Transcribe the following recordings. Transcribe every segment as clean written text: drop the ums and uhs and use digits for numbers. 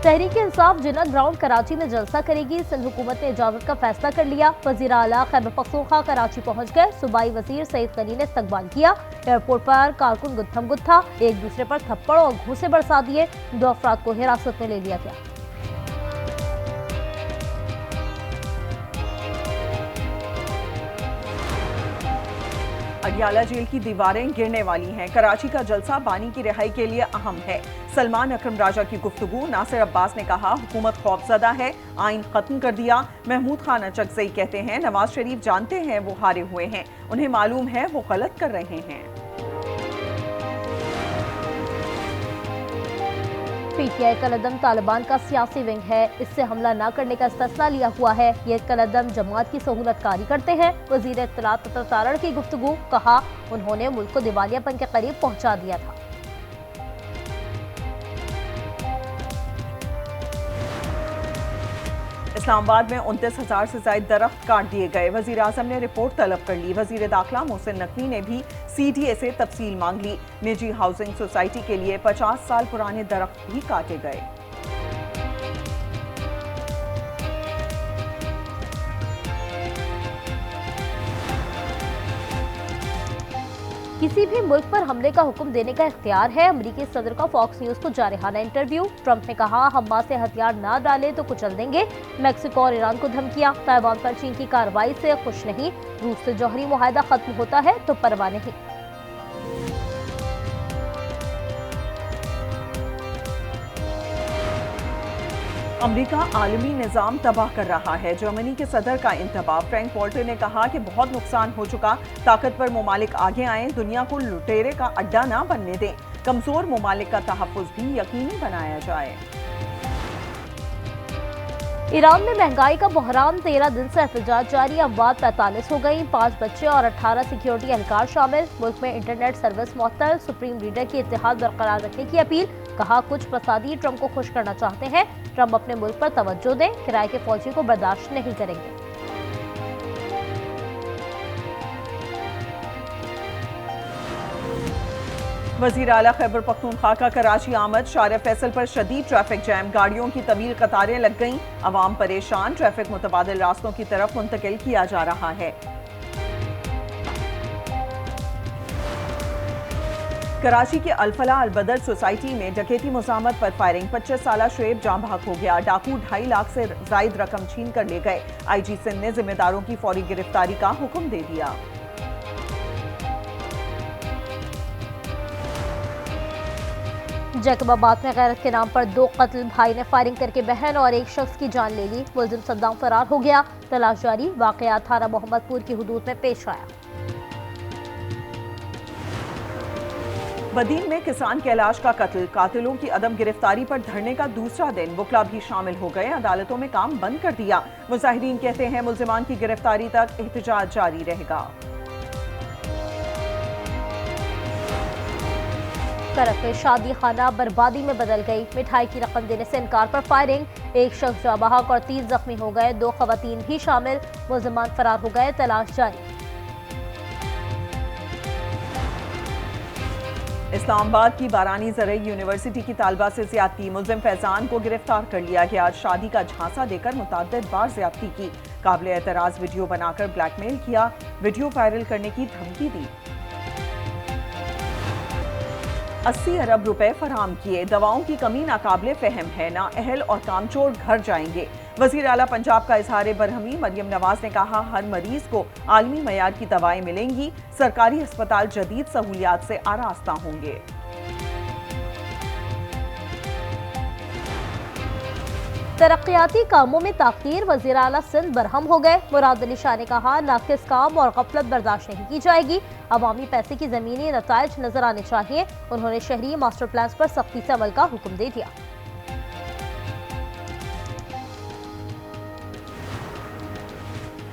तहरीक इंसाफ जिन्ना ground Karachi में जलसा करेगी। सिंध हुकूमत ने इजाजत का फैसला कर लिया। वजीर आला खैबर पख्तूनख्वा कराची पहुंच गए। सूबाई वजीर सईद गनी ने इस्तकबाल किया। एयरपोर्ट पर कारकुन गुत्थम गुत्था एक दूसरे पर थप्पड़ और घूंसे बरसा दिए। 2 अफराद को हिरासत में ले लिया गया। अडियाला जेल की दीवारें गिरने वाली हैं। कराची का जलसा बानी की रिहाई के लिए अहम है। सलमान अकरम राजा की गुफ्तगू। नासिर अब्बास ने कहा हुकूमत खौफजदा है, आइन खत्म कर दिया। महमूद खान अचकज़ई कहते हैं नवाज शरीफ जानते हैं वो हारे हुए हैं, उन्हें मालूम है वो गलत कर रहे हैं। पीटीआई कलअदम तालिबान का सियासी विंग है, इससे हमला न करने का फैसला लिया हुआ है। ये कलअदम जमात की सहूलतकारी करते हैं। वजीर इत्तलात प्रसारण की गुफ्तगू। कहा उन्होंने मुल्क को दिवालियापन के करीब पहुंचा दिया था। इस्लामाबाद में 29,000 से ज्यादा दरख्त काट दिए गए। वजीर आजम ने रिपोर्ट तलब कर ली। वजीर दाखिला मोहसिन नकवी ने भी CDA से तफसील मांग ली। निजी हाउसिंग सोसाइटी के लिए 50 साल पुराने दरख्त भी काटे गए। किसी भी मुल्क पर हमले का हुक्म देने का इख्तियार है। अमरीकी सदर का फॉक्स न्यूज को जारहाना इंटरव्यू। ट्रंप ने कहा हमास से हथियार ना डाले तो कुचल देंगे। मैक्सिको और ईरान को धमकियां। ताइवान पर चीन की कार्रवाई से खुश नहीं। रूस से जौहरी मुआहदा खत्म होता है तो परवाह नहीं। अमेरिका आलमी निज़ाम तबाह कर रहा है। जर्मनी के सदर का इंतबाह। फ्रैंक वॉल्टर ने कहा कि बहुत नुकसान हो चुका, ताकतवर ममालिक आगे आए, दुनिया को लुटेरे का अड्डा ना बनने दें, कमजोर ममालिक का तहफ़्फ़ुज़ भी यकीनी बनाया जाए। ईरान में महंगाई का बहरान। 13 दिन से एहतजाज जारी। अमवात 45 हो गई। 5 बच्चे और 18 सिक्योरिटी एहलकार शामिल। मुल्क में इंटरनेट सर्विस मुअत्तल। सुप्रीम लीडर की इत्तेहाद बरकरार रखने की अपील। कहा कुछ फसादी ट्रंप को खुश करना चाहते हैं। ट्रंप अपने मुल्क पर तवज्जो दें, किराए के फौजी को बर्दाश्त नहीं करेंगे। वज़ीर आला खैबर पख्तूनख्वा का कराची आमद। शार फैसल पर शदीद ट्रैफिक जैम। गाड़ियों की तवील कतारें लग गईं। अवाम परेशान। ट्रैफिक मुतबादिल रास्तों की तरफ मुंतकिल किया जा रहा है। कराची के अलफला अलबदर सोसाइटी में डकैती मुज़ामत पर फायरिंग। 25 साला शुएब जाँ भाग हो गया। डाकू 2.5 लाख से जायद रकम छीन कर ले गए। IG सिंध ने जिम्मेदारों की फौरी गिरफ्तारी का हुक्म दे दिया। जैकबाबाद में गैरत के नाम पर 2 कत्ल। भाई ने फायरिंग करके बहन और एक शख्स की जान ले ली। मुलजिम सद्दाम फरार हो गया। तलाश जारी। वाकया थाना मोहम्मदपुर की हुदूद में पेश आया। बदीन में किसान कैलाश का कत्ल। कातिलों की अदम गिरफ्तारी पर धरने का दूसरा दिन। वकला भी शामिल हो गए। अदालतों में काम बंद कर दिया। मुजाहिरीन कहते हैं मुल्जिमान की गिरफ्तारी तक एहतजाज जारी रहेगा। करक में शादी खाना बर्बादी में बदल गई। मिठाई की रकम देने से इनकार पर फायरिंग। एक शख्स जाँ बहक और 3 जख्मी हो गए। 2 खवातीन भी शामिल। मुल्जिमान फरार हो गए। तलाश जारी। इस्लामाबाद की बारानी ज़रई यूनिवर्सिटी की तालबा से ज्यादती। मुल्जिम फैजान को गिरफ्तार कर लिया गया। शादी का झांसा देकर मुतअद्दिद बार ज्यादती की। काबिल एतराज वीडियो बनाकर ब्लैकमेल किया। वीडियो वायरल करने की धमकी दी। 80 अरब रुपए फराम किए। दवाओं की कमी नाकाबिले फहम है। ना अहल और कामचोर घर जाएंगे। वजीर आला पंजाब का इजहार बरहमी। मरियम नवाज ने कहा हर मरीज को आलमी मयार की दवाएं मिलेंगी। सरकारी अस्पताल जदीद सहूलियात से आरास्ता होंगे। तरक्याती कामों में ताखीर। वज़ीर आला सिंध बरहम हो गए। मुराद अली शाह ने कहा नाकिस काम और गफलत बर्दाश्त नहीं की जाएगी। अवामी पैसे की ज़मीनी नताइज नजर आने चाहिए। उन्होंने शहरी मास्टर प्लान पर सख्ती से अमल का हुक्म दे दिया।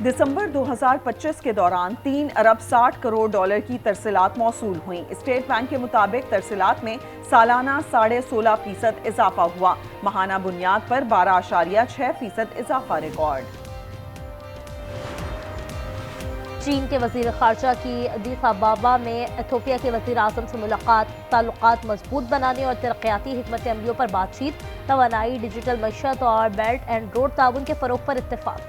दिसंबर 2025 के दौरान 3 अरब 60 करोड़ डॉलर की तरसीलात मौसूल हुई। स्टेट बैंक के मुताबिक तरसीलात में सालाना 16.5% इजाफा हुआ। माहाना बुनियाद पर 12.6% इजाफा रिकॉर्ड। चीन के वजीर खारजा की अदीस अबाबा में इथोपिया के वजीर आजम से मुलाकात, ताल्लुकात मजबूत बनाने और तरक्याती हिकमत अमलियों पर बातचीत, तवानाई, डिजिटल मईशत और बेल्ट एंड रोड ताउन के फरोग पर इत्तेफाक।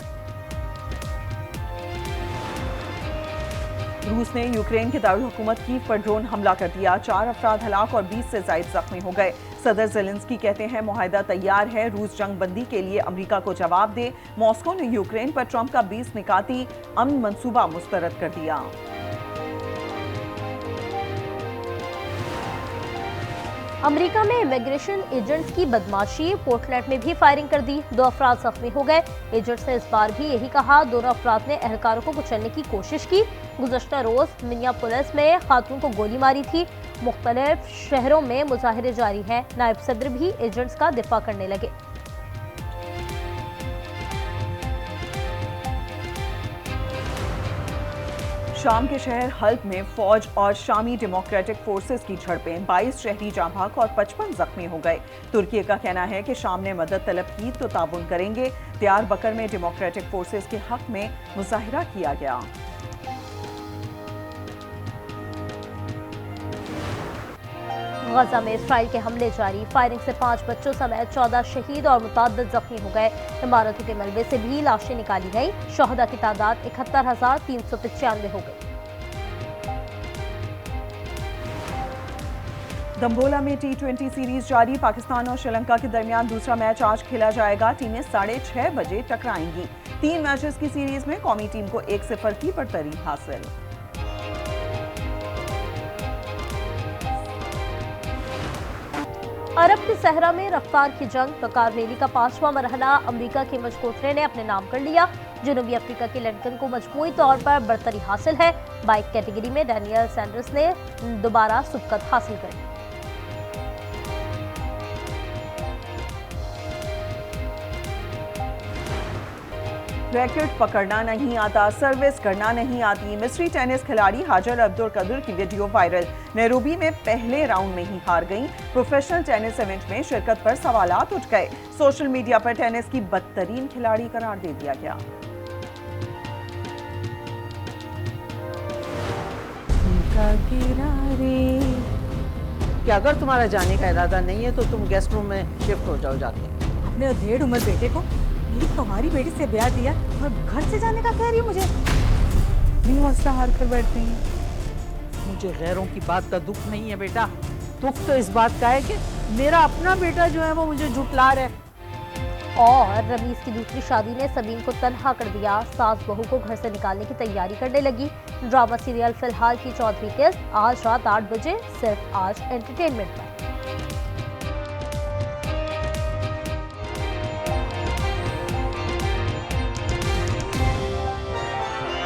रूस ने यूक्रेन के दारुल हुकूमत कीव पर ड्रोन हमला कर दिया, 4 अफराद हलाक और 20 से ज्यादा जख्मी हो गए। सदर ज़ेलेंस्की कहते हैं मुआहिदा तैयार है, रूस जंग बंदी के लिए अमेरिका को जवाब दे। मॉस्को ने यूक्रेन पर ट्रंप का 20 निकाती अमन मंसूबा मुस्तरद कर दिया। अमेरिका में इमिग्रेशन एजेंट्स की बदमाशी, पोर्टलैंड में भी फायरिंग कर दी, 2 अफराद जख्मी हो गए। एजेंट्स ने इस बार भी यही कहा, दोनों अफराद ने एहलकारों को कुचलने की कोशिश की। गुज़श्ता रोज मिनियापोलिस में खातून को गोली मारी थी। मुख्तलिफ शहरों में मुजाहिरे जारी हैं। नायब सदर भी एजेंट्स का दिफा करने लगे। शाम के शहर हल्ब में फौज और शामी डेमोक्रेटिक फोर्सेस की झड़पें, 22 शहरी जाँ भाग और 55 जख्मी हो गए। तुर्की का कहना है कि शाम ने मदद तलब की तो ताउन करेंगे। दियार बकर में डेमोक्रेटिक फोर्सेस के हक में मुजाहिरा किया गया। गजा में इसराइल के हमले जारी, फायरिंग से 5 बच्चों समेत 14 शहीद और मुतअद्दिद जख्मी हो गए। इमारतों के मलबे से भी लाशें निकाली गई। शहदा की तादाद 71,395 हो गई। दम्बोला में T20 सीरीज जारी, पाकिस्तान और श्रीलंका के दरमियान दूसरा मैच आज खेला जाएगा। टीमें 6:30 बजे टकराएंगी। 3 मैचेस की सीरीज में कौमी टीम को 1-0 की बढ़तरी हासिल। अरब के सहरा में रफ्तार की जंग, बकार रैली का 5वां मरहला अमेरिका के मजकोटरे ने अपने नाम कर लिया। जनूबी अफ्रीका के लंदन को मजमूई तौर पर बढ़तरी हासिल है। बाइक कैटेगरी में डैनियल सैंडर्स ने दोबारा सुबकत हासिल कर ली। रैकेट पकड़ना नहीं आता, सर्विस करना नहीं आती। मिस्री टेनिस खिलाड़ी हाजर अब्दुल कदर की वीडियो वायरल, नैरोबी में पहले राउंड में ही हार गईं। प्रोफेशनल टेनिस इवेंट में शिरकत पर सवालात उठ गए। सोशल मीडिया पर टेनिस की बदतरीन खिलाड़ी करार दे दिया गया। कि अगर तुम्हारा जाने का इरादा नहीं है तो तुम गेस्ट रूम में शिफ्ट हो जाओ जाके। अपने अधेड़ उम्र बेटे को मेरी तुम्हारी बेटी से ब्याह दिया और घर से जाने का कह रही हो मुझे। क्यों हौसला हार कर बैठ गई हैं? मुझे गैरों की बात का दुख नहीं है बेटा, दुख तो इस बात का है कि मेरा अपना बेटा जो है वो मुझे झुठला रहा है। और रमीज की दूसरी शादी ने सबीन को तन्हा कर दिया। सास बहू को घर से निकालने की तैयारी करने लगी। ड्रामा सीरियल फिलहाल की 4वीं किस्त आज रात 8 बजे सिर्फ आज एंटरटेनमेंट पर।